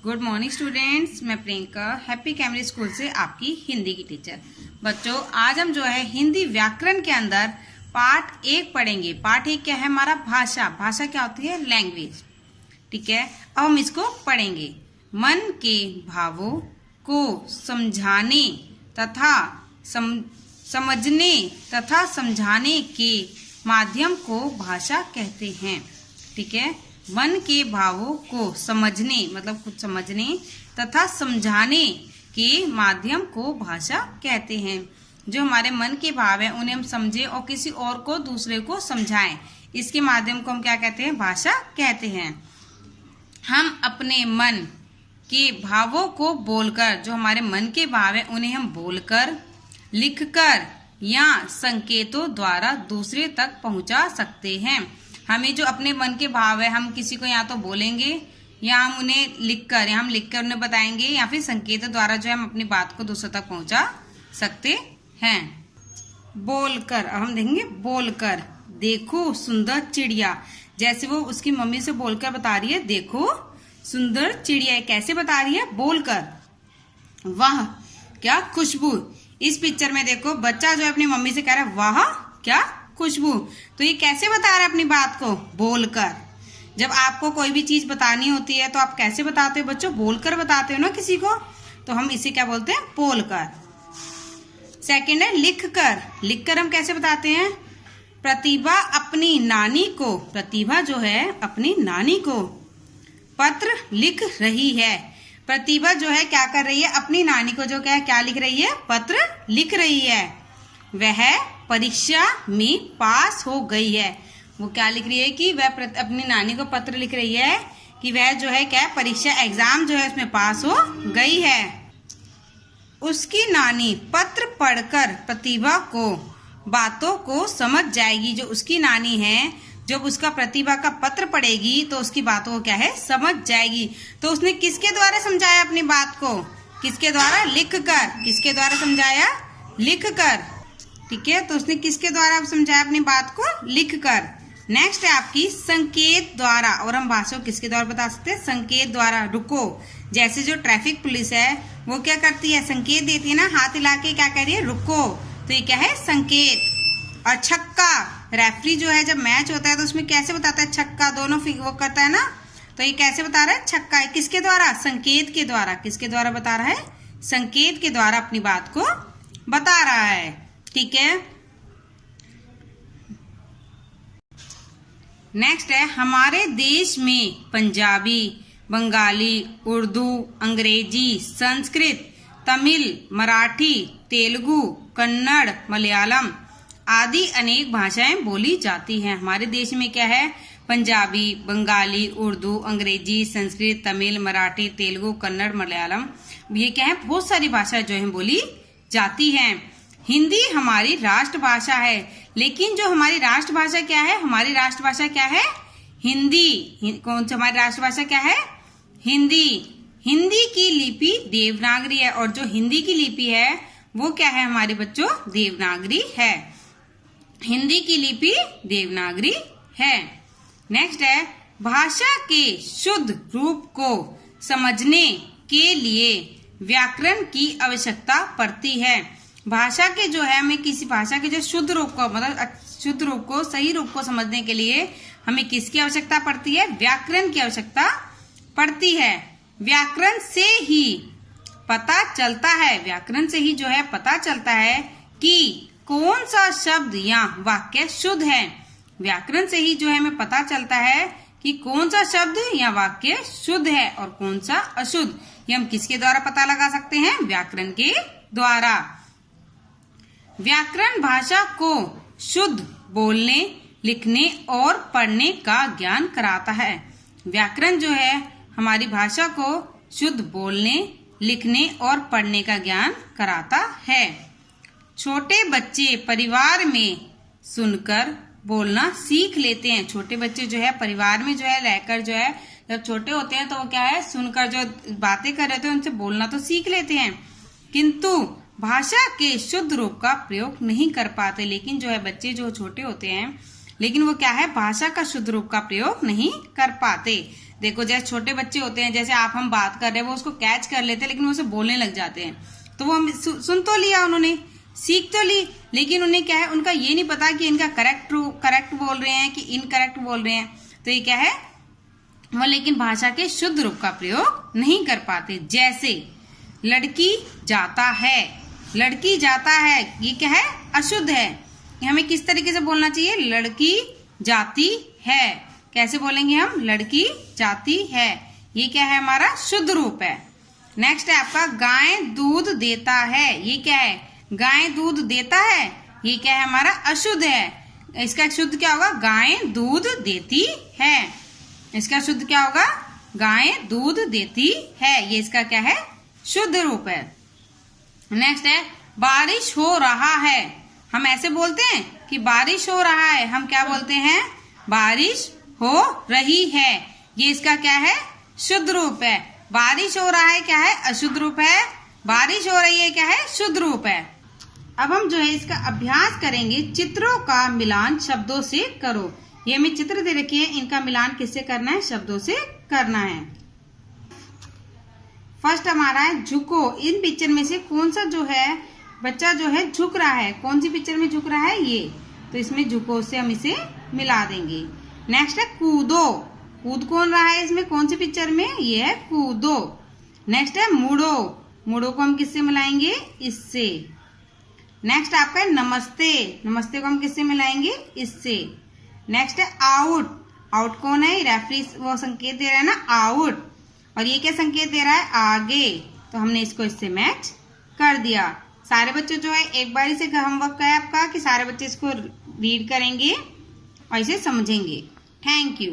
Good morning students, मैं Priyanka happy Camry school से आपकी हिंदी की टीचर। बच्चों, आज हम जो है हिंदी व्याकरण के अंदर पार्ट 1 पढ़ेंगे। पार्ट 1 क्या है हमारा? भाषा। भाषा क्या होती है? लैंग्वेज। ठीक है, अब हम इसको पढ़ेंगे। मन के भावों को समझाने तथा समझने तथा समझाने के माध्यम को भाषा कहते हैं। ठीक है, मन के भावों को समझने मतलब कुछ समझने तथा समझाने के माध्यम को भाषा कहते हैं। जो हमारे मन के भाव है उन्हें हम समझे और किसी और को दूसरे को समझाएं, इसके माध्यम को हम क्या कहते हैं? भाषा कहते हैं। हम अपने मन के भावों को बोलकर, जो हमारे मन के भाव है उन्हें हम बोलकर, लिखकर या संकेतों द्वारा दूसरे तक पहुंचा सकते हैं। हमें जो अपने मन के भाव है हम किसी को या तो बोलेंगे या हम उन्हें लिखकर उन्हें बताएंगे या फिर संकेतों द्वारा जो है हम अपनी बात को दूसरों तक पहुंचा सकते हैं। बोलकर, अब हम देखेंगे बोलकर। देखो सुंदर चिड़िया, जैसे वो उसकी मम्मी से बोलकर बता रही है देखो सुंदर चिड़िया। कैसे बता रही है? बोलकर। वाह क्या खुशबू। इस पिक्चर में देखो बच्चा जो है अपनी मम्मी से कह रहा है वाह क्या खुशबू। तो ये कैसे बता रहा है अपनी बात को? बोलकर। जब आपको कोई भी चीज बतानी होती है तो आप कैसे बताते हो बच्चों? बोलकर बताते हो ना किसी को, तो हम इसे क्या बोलते हैं? बोलकर। सेकंड है लिखकर। लिखकर हम कैसे बताते हैं? प्रतिभा अपनी नानी को, प्रतिभा जो है अपनी नानी को पत्र लिख रही है। प्रतिभा जो है क्या कर रही है? अपनी नानी को जो क्या लिख रही है? पत्र लिख रही है। वह परीक्षा में पास हो गई है। वो क्या लिख रही है? कि वह अपनी नानी को पत्र लिख रही है कि वह जो है क्या परीक्षा एग्जाम जो है उसमें पास हो गई है। उसकी नानी पत्र पढ़कर प्रतिभा को बातों को समझ जाएगी। जो उसकी नानी है जब उसका प्रतिभा का पत्र पढ़ेगी तो उसकी बातों को क्या है? समझ जाएगी। तो उसने किसके द्वारा समझाया अपनी बात को? किसके द्वारा? लिखकर। किसके द्वारा समझाया? लिखकर। ठीक है, तो उसने किसके द्वारा समझाया अपनी बात को? लिखकर। नेक्स्ट है आपकी संकेत द्वारा। और हम भाषा को किसके द्वारा बता सकते हैं? संकेत द्वारा। रुको, जैसे जो ट्रैफिक पुलिस है वो क्या करती है? संकेत देती है ना, हाथ हिला के क्या कह रही है? रुको। तो ये क्या है? संकेत। और छक्का, रेफरी जो है जब मैच होता है तो उसमें कैसे बताता है? छक्का दोनों वो करता है ना, तो ये कैसे बता रहा है? छक्का है। किसके द्वारा? संकेत के द्वारा। किसके द्वारा बता रहा है? संकेत के द्वारा अपनी बात को बता रहा है। ठीक है, नेक्स्ट है हमारे देश में पंजाबी, बंगाली, उर्दू, अंग्रेजी, संस्कृत, तमिल, मराठी, तेलुगु, कन्नड़, मलयालम आदि अनेक भाषाएं बोली जाती हैं। हमारे देश में क्या है? पंजाबी, बंगाली, उर्दू, अंग्रेजी, संस्कृत, तमिल, मराठी, तेलुगु, कन्नड़, मलयालम, ये क्या है? बहुत सारी भाषाएं जो है बोली जाती हैं। हिंदी हमारी राष्ट्रभाषा है, लेकिन जो हमारी राष्ट्रभाषा क्या है? हमारी राष्ट्रभाषा क्या है? हिंदी। कौन सी हमारी राष्ट्रभाषा क्या है? हिंदी। हिंदी की लिपि देवनागरी है, और जो हिंदी की लिपि है वो क्या है हमारे बच्चों? देवनागरी है। हिंदी की लिपि देवनागरी है। नेक्स्ट है भाषा के शुद्ध रूप को समझने के लिए व्याकरण की आवश्यकता पड़ती है। भाषा के जो है हमें किसी भाषा के जो शुद्ध रूप को मतलब शुद्ध रूप को, सही रूप को समझने के लिए हमें किसकी आवश्यकता पड़ती है? व्याकरण की आवश्यकता पड़ती है। व्याकरण से ही पता चलता है, व्याकरण से ही जो है पता चलता है कि कौन सा शब्द या वाक्य शुद्ध है। व्याकरण से ही जो है हमें पता चलता है कि कौन सा शब्द या वाक्य शुद्ध है और कौन सा अशुद्ध। ये हम किसके द्वारा पता लगा सकते हैं? व्याकरण के द्वारा। व्याकरण भाषा को शुद्ध बोलने, लिखने और पढ़ने का ज्ञान कराता है। व्याकरण जो है हमारी भाषा को शुद्ध बोलने, लिखने और पढ़ने का ज्ञान कराता है। छोटे बच्चे परिवार में सुनकर बोलना सीख लेते हैं। छोटे बच्चे जो है परिवार में जो है रहकर जो है जब छोटे होते हैं तो वो क्या है? सुनकर जो बातें कर रहे होते हैं उनसे बोलना तो सीख लेते हैं, किंतु भाषा के शुद्ध रूप का प्रयोग नहीं कर पाते। लेकिन जो है बच्चे जो छोटे होते हैं लेकिन वो क्या है, भाषा का शुद्ध रूप का प्रयोग नहीं कर पाते। देखो जैसे छोटे बच्चे होते हैं, जैसे आप हम बात कर रहे हैं, वो उसको कैच कर लेते हैं लेकिन वो उसे बोलने लग जाते हैं। तो वो सुन तो लिया उन्होंने, सीख तो ली, लेकिन उन्हें क्या है, उनका ये नहीं पता कि इनका करेक्ट बोल रहे हैं कि इनकरेक्ट बोल रहे हैं। तो ये क्या है, वो लेकिन भाषा के शुद्ध रूप का प्रयोग नहीं कर पाते। जैसे लड़की जाता है, लड़की जाता है, ये क्या है, अशुद्ध है। हमें किस तरीके से बोलना चाहिए, लड़की जाती है। कैसे बोलेंगे हम, लड़की जाती है। ये क्या है, हमारा शुद्ध रूप है। नेक्स्ट है आपका गाय दूध देता है। ये क्या है, गाय दूध देता है, ये क्या है, हमारा अशुद्ध है। इसका शुद्ध क्या होगा, गाय दूध देती है। इसका शुद्ध क्या होगा, गाय दूध देती है। ये इसका क्या है, शुद्ध रूप है। नेक्स्ट है बारिश हो रहा है। हम ऐसे बोलते हैं कि बारिश हो रहा है, हम क्या बोलते हैं, बारिश हो रही है। ये इसका क्या है, शुद्ध रूप है। बारिश हो रहा है क्या है, अशुद्ध रूप है। बारिश हो रही है क्या है, शुद्ध रूप है। अब हम जो है इसका अभ्यास करेंगे। चित्रों का मिलान शब्दों से करो। ये हमें चित्र दे रखे हैं, इनका मिलान किससे करना है, शब्दों से करना है। फर्स्ट हमारा है झुको। इन पिक्चर में से कौन सा जो है बच्चा जो है झुक रहा है, कौन सी पिक्चर में झुक रहा है, ये। तो इसमें झुको से हम इसे मिला देंगे। नेक्स्ट है कूदो। कूद कौन रहा है इसमें, कौन सी पिक्चर में, ये है कूदो। नेक्स्ट है मुड़ो। मुड़ो को हम किससे मिलाएंगे, इससे। नेक्स्ट आपका है नमस्ते। नमस्ते को हम किससे मिलाएंगे, इससे। नेक्स्ट है आउट। आउट कौन है, रेफरी वो संकेत दे रहा है ना, आउट। और ये क्या संकेत दे रहा है, आगे। तो हमने इसको इससे मैच कर दिया। सारे बच्चे जो है एक बारी से होमवर्क है आपका कि सारे बच्चे इसको रीड करेंगे और इसे समझेंगे। Thank you.